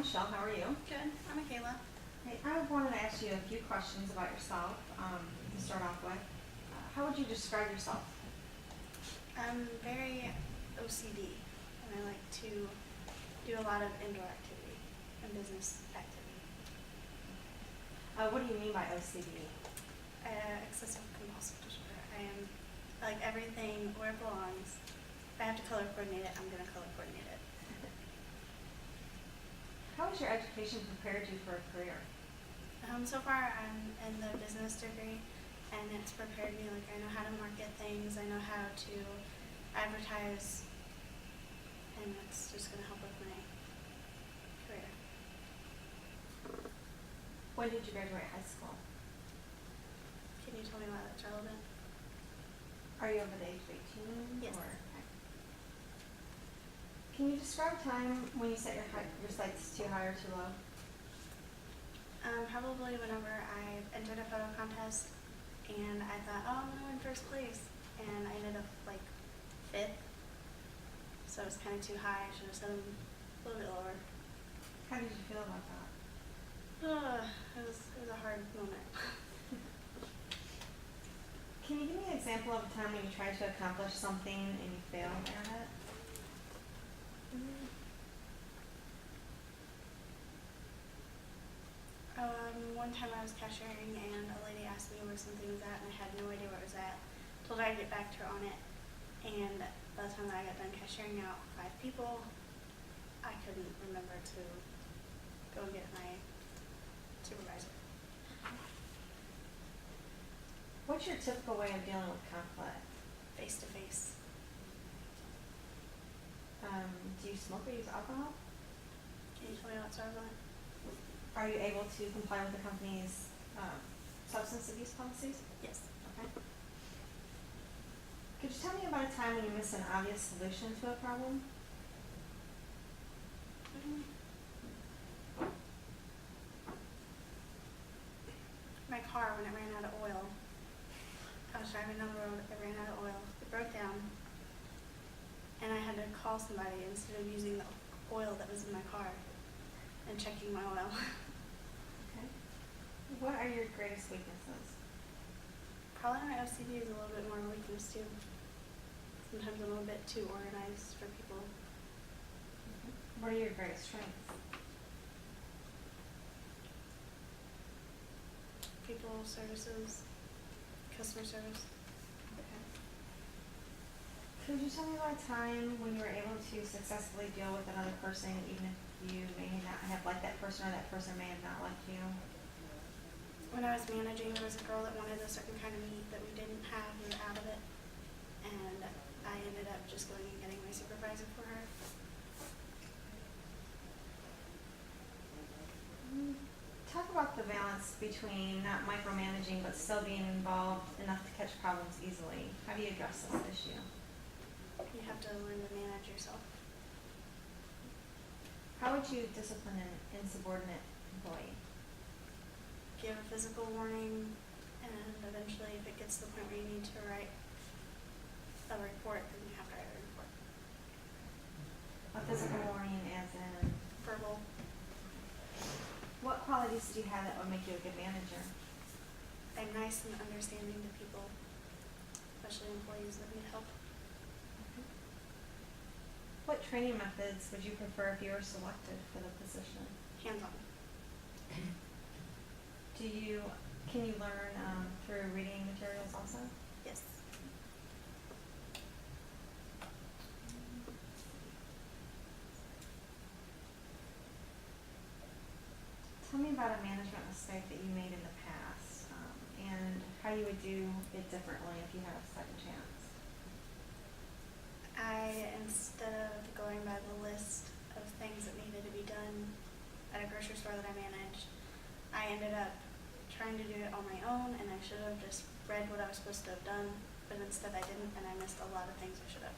Michelle. How are you? Good. I'm Michaela. Hey, I wanted to ask you a few questions about yourself to start off with. How would you describe yourself? I'm very OCD, and I like to do a lot of indoor activity and business activity. What do you mean by OCD? Excessive compulsive disorder. I am like everything where it belongs. If I have to color coordinate it, I'm going to color coordinate it. How has your education prepared you for a career? So far, I'm in the business degree, and it's prepared me. Like, I know how to market things, I know how to advertise, and it's just going to help with my career. When did you graduate high school? Can you tell me why that's relevant? Are you over the age of 18? Yes. Can you describe a time when you set your sights too high or too low? Probably whenever I entered a photo contest and I thought, oh, I'm going to win first place. And I ended up like 5th. So it was kind of too high. I should have set them a little bit lower. How did you feel about that? It was a hard moment. Can you give me an example of a time when you tried to accomplish something and you failed at it? One time I was cashiering and a lady asked me where something was at and I had no idea where it was at. Told her I'd get back to her on it, and by the time that I got done cashiering out 5 people, I couldn't remember to go and get my supervisor. What's your typical way of dealing with conflict? Face to face. Do you smoke or use alcohol? Can you tell me what's relevant? Are you able to comply with the company's substance abuse policies? Yes. Okay. Could you tell me about a time when you missed an obvious solution to a problem? My car, when it ran out of oil, I was driving down the road, it ran out of oil, it broke down, and I had to call somebody instead of using the oil that was in my car and checking my oil. Okay. What are your greatest weaknesses? Probably my OCD is a little bit more weakness too. Sometimes I'm a little bit too organized for people. What are your greatest strengths? People services, customer service. Okay. Could you tell me about a time when you were able to successfully deal with another person, even if you may not have liked that person or that person may have not liked you? When I was managing, there was a girl that wanted a certain kind of meat that we didn't have. We were out of it, and I ended up just going and getting my supervisor for her. Talk about the balance between not micromanaging but still being involved enough to catch problems easily. How do you address this issue? You have to learn to manage yourself. How would you discipline an insubordinate employee? Give a physical warning, and eventually if it gets to the point where you need to write a report, then you have to write a report. A physical warning as in? Verbal. What qualities do you have that would make you a good manager? I'm nice and understanding to people, especially employees that need help. What training methods would you prefer if you were selected for the position? Hands-on. Can you learn through reading materials also? Yes. Tell me about a management mistake that you made in the past and how you would do it differently if you had a second chance. Instead of going by the list of things that needed to be done at a grocery store that I managed, I ended up trying to do it on my own, and I should have just read what I was supposed to have done, but instead I didn't, and I missed a lot of things I should have.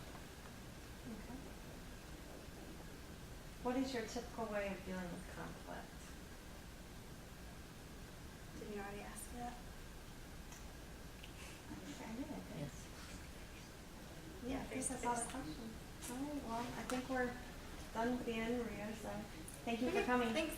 Okay. What is your typical way of dealing with conflict? Didn't you already ask me that? I think I did. Yes. Yeah, I think that's all the questions. All right, well, I think we're done with the end, Maria, so thank Thank you for Okay, coming. Thanks.